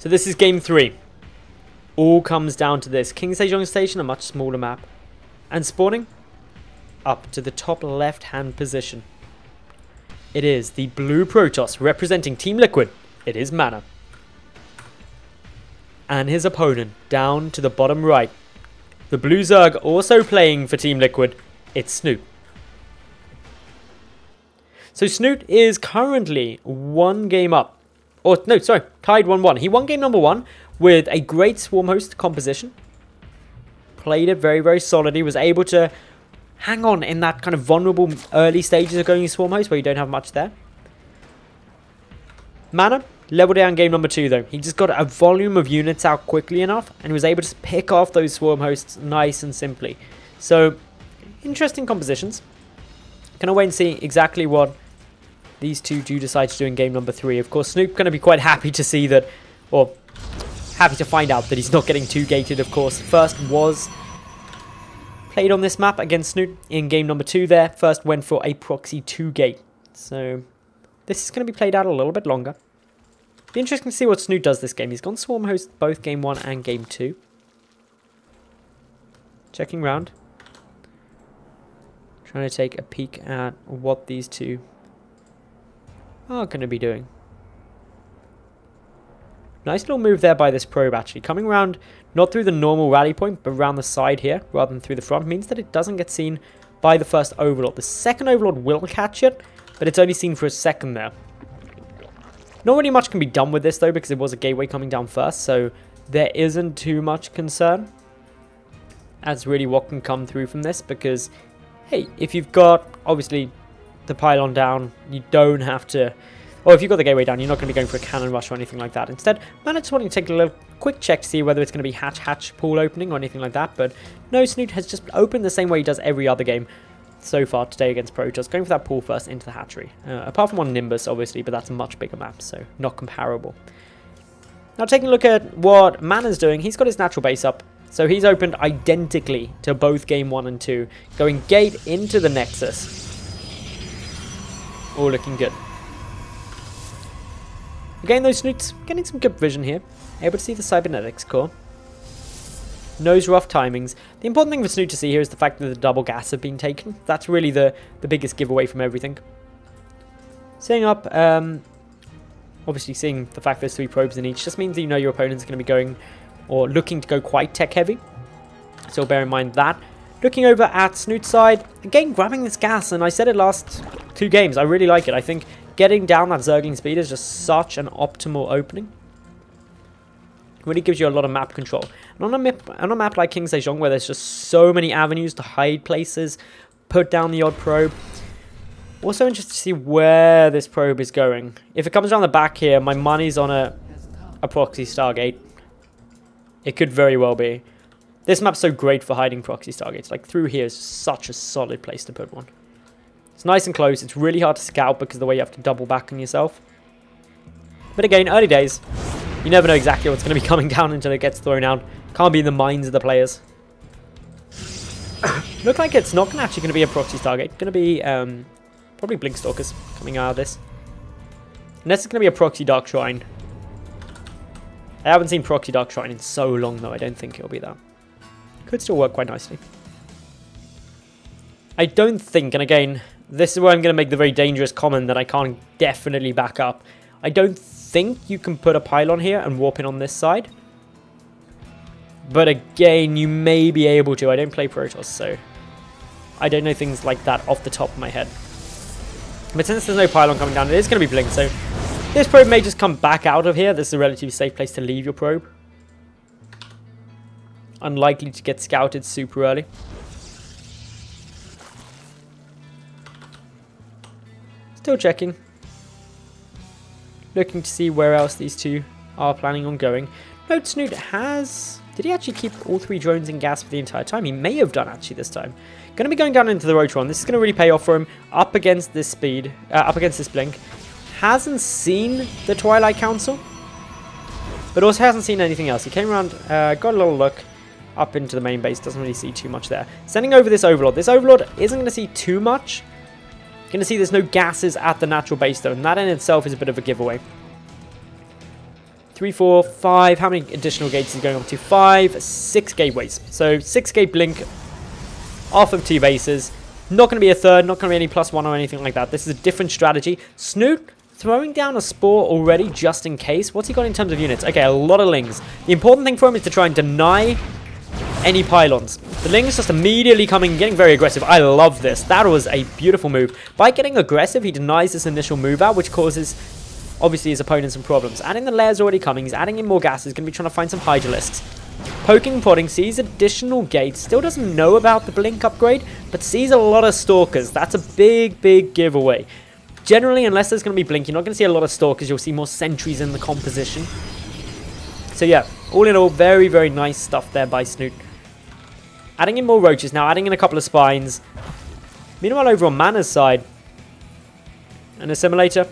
So this is game 3. All comes down to this. King Sejong Station, a much smaller map. And spawning up to the top left-hand position. It is the blue Protoss representing Team Liquid. It is MaNa. And his opponent down to the bottom right. The blue Zerg also playing for Team Liquid. It's Snute. So Snute is currently 1 game up. Or, no, sorry, tied 1-1. He won game number 1 with a great Swarm Host composition. Played it very, very solidly. Was able to hang on in that kind of vulnerable early stages of going Swarm Host where you don't have much there. MaNa leveled down game number 2 though. He just got a volume of units out quickly enough and was able to pick off those Swarm Hosts nice and simply. So, interesting compositions. Can I wait and see exactly what these two do decide to do in game number 3. Of course, Snoop's going to be quite happy to see that, or happy to find out that he's not getting too gated, of course. First was played on this map against Snoop in game number 2 there. First went for a proxy 2 gate. So this is going to be played out a little bit longer. Be interesting to see what Snoop does this game. He's gone Swarm Host both game 1 and game 2. Checking round. Trying to take a peek at what these two are going to be doing. Nice little move there by this probe actually. Coming around, not through the normal rally point, but around the side here, rather than through the front, means that it doesn't get seen by the first Overlord. The second Overlord will catch it, but it's only seen for a second there. Not really much can be done with this though, because it was a gateway coming down first, so there isn't too much concern. That's really what can come through from this, because, hey, if you've got, obviously, the pylon down, you don't have to, or if you've got the gateway down, you're not going to be going for a cannon rush or anything like that. Instead, MaNa just wanting to take a little quick check to see whether it's going to be hatch pool opening or anything like that, but no, Snute has just opened the same way he does every other game so far today against Protoss, going for that pool first into the hatchery. Apart from one Nimbus, obviously, but that's a much bigger map, so not comparable. Now, taking a look at what MaNa's doing, he's got his natural base up, so he's opened identically to both game 1 and 2, going gate into the Nexus. All looking good. Again, those Snutes getting some good vision here. Able to see the cybernetics core. Knows rough timings. The important thing for Snute to see here is the fact that the double gas have been taken. That's really the biggest giveaway from everything. Setting up, obviously seeing the fact there's 3 probes in each just means that you know your opponent's going to be going or looking to go quite tech heavy. So bear in mind that. Looking over at Snoot's side, again grabbing this gas, and I said it last 2 games, I really like it. I think getting down that Zergling speed is just such an optimal opening. It really gives you a lot of map control. And on a map like King Sejong, where there's just so many avenues to hide places, put down the odd probe. Also interested to see where this probe is going. If it comes around the back here, my money's on a proxy Stargate. It could very well be. This map's so great for hiding proxy Stargates. Like, through here is such a solid place to put one. It's nice and close. It's really hard to scout because of the way you have to double back on yourself. But again, early days. You never know exactly what's going to be coming down until it gets thrown out. Can't be in the minds of the players. Look like it's not actually going to be a proxy Stargate. Going to be probably Blinkstalkers coming out of this. Unless it's going to be a proxy Dark Shrine. I haven't seen proxy Dark Shrine in so long though. I don't think it'll be that. Could still work quite nicely. I don't think, and again, this is where I'm going to make the very dangerous comment that I can't definitely back up. I don't think you can put a pylon here and warp in on this side. But again, you may be able to. I don't play Protoss, so I don't know things like that off the top of my head. But since there's no pylon coming down, it is going to be Blink, so this probe may just come back out of here. This is a relatively safe place to leave your probe. Unlikely to get scouted super early. Still checking. Looking to see where else these two are planning on going. Note Snute has... Did he actually keep all 3 drones in gas for the entire time? He may have done actually this time. Going to be going down into the Rotron. This is going to really pay off for him. Up against this speed. Up against this blink. Hasn't seen the Twilight Council. But also hasn't seen anything else. He came around, got a little look up into the main base. Doesn't really see too much there. Sending over this Overlord. This Overlord isn't going to see too much. Going to see there's no gases at the natural base though. And that in itself is a bit of a giveaway. 3, 4, 5. How many additional gates is going up to? 5, 6 gateways. So 6 gate blink off of 2 bases. Not going to be a third, not going to be any +1 or anything like that. This is a different strategy. Snute throwing down a spore already just in case. What's he got in terms of units? Okay, a lot of lings. The important thing for him is to try and deny any pylons. The lings just immediately coming, getting very aggressive. I love this. That was a beautiful move. By getting aggressive, he denies this initial move out, which causes, obviously, his opponent some problems. Adding the layers already coming. He's adding in more gas. He's going to be trying to find some Hydralisks. Poking, prodding, sees additional gates. Still doesn't know about the blink upgrade, but sees a lot of stalkers. That's a big, big giveaway. Generally, unless there's going to be blink, you're not going to see a lot of stalkers. You'll see more sentries in the composition. So yeah, all in all, very, very nice stuff there by Snute. Adding in more roaches now, adding in a couple of spines. Meanwhile, over on MaNa's side, an assimilator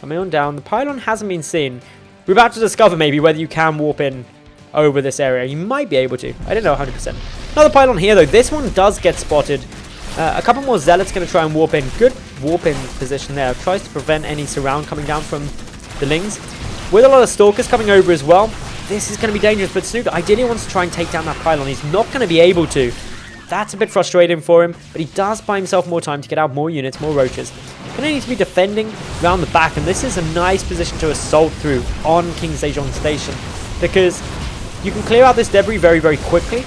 coming on down. The pylon hasn't been seen. We're about to discover maybe whether you can warp in over this area. You might be able to. I don't know 100%. Another pylon here though. This one does get spotted. A couple more zealots going to try and warp in. Good warp in position there. Tries to prevent any surround coming down from the lings. With a lot of stalkers coming over as well. This is going to be dangerous, but Snute ideally wants to try and take down that pylon. He's not going to be able to. That's a bit frustrating for him, but he does buy himself more time to get out more units, more roaches. Going to need to be defending around the back, and this is a nice position to assault through on King Sejong Station, because you can clear out this debris very, very quickly,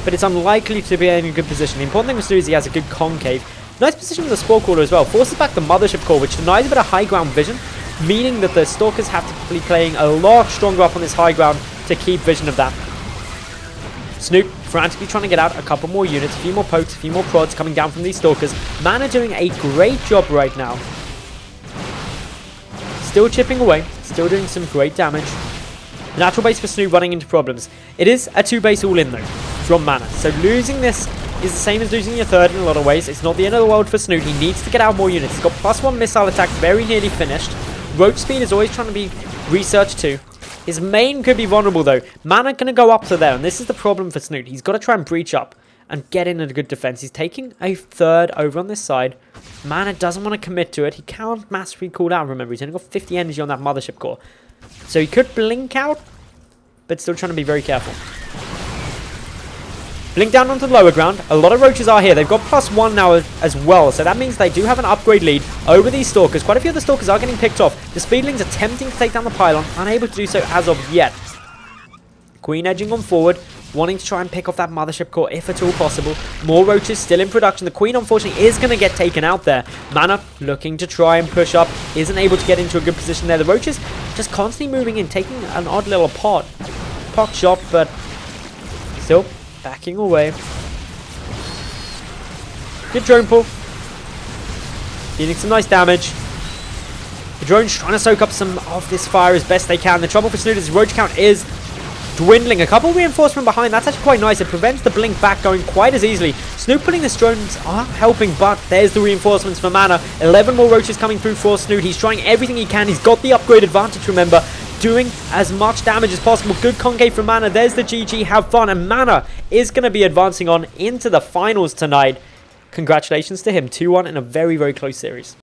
but it's unlikely to be in a good position. The important thing with Snute is he has a good concave. Nice position with the Spore Caller as well. Forces back the Mothership Core, which denies a bit of high ground vision, meaning that the Stalkers have to be playing a lot stronger up on this high ground to keep vision of that. Snute frantically trying to get out a couple more units, a few more pokes, a few more prods coming down from these Stalkers. MaNa doing a great job right now. Still chipping away, still doing some great damage. Natural base for Snute running into problems. It is a 2-base all-in though, from MaNa. So losing this is the same as losing your third in a lot of ways. It's not the end of the world for Snute. He needs to get out more units. He's got +1 missile attack, very nearly finished. Roach speed is always trying to be researched too. His main could be vulnerable though. MaNa going to go up to there, and this is the problem for Snute. He's got to try and breach up and get in a good defense. He's taking a third over on this side. MaNa doesn't want to commit to it. He can't mass recall out, remember. He's only got 50 energy on that Mothership Core. So he could blink out, but still trying to be very careful. Blink down onto the lower ground. A lot of roaches are here. They've got +1 now as well, so that means they do have an upgrade lead over these Stalkers. Quite a few of the Stalkers are getting picked off. The Speedlings attempting to take down the pylon, unable to do so as of yet. Queen edging on forward, wanting to try and pick off that Mothership Core if at all possible. More roaches still in production. The Queen, unfortunately, is going to get taken out there. MaNa looking to try and push up, isn't able to get into a good position there. The roaches just constantly moving in, taking an odd little pot shot, but still backing away. Good drone pull. Dealing some nice damage. The drone's trying to soak up some of this fire as best they can. The trouble for Snute is his roach count is dwindling. A couple of reinforcements behind. That's actually quite nice. It prevents the blink back going quite as easily. Snute putting his drones are helping, but there's the reinforcements for MaNa. 11 more roaches coming through for Snute. He's trying everything he can. He's got the upgrade advantage, remember. Doing as much damage as possible. Good concave from MaNa. There's the GG. Have fun. And MaNa is going to be advancing on into the finals tonight. Congratulations to him. 2-1 in a very, very close series.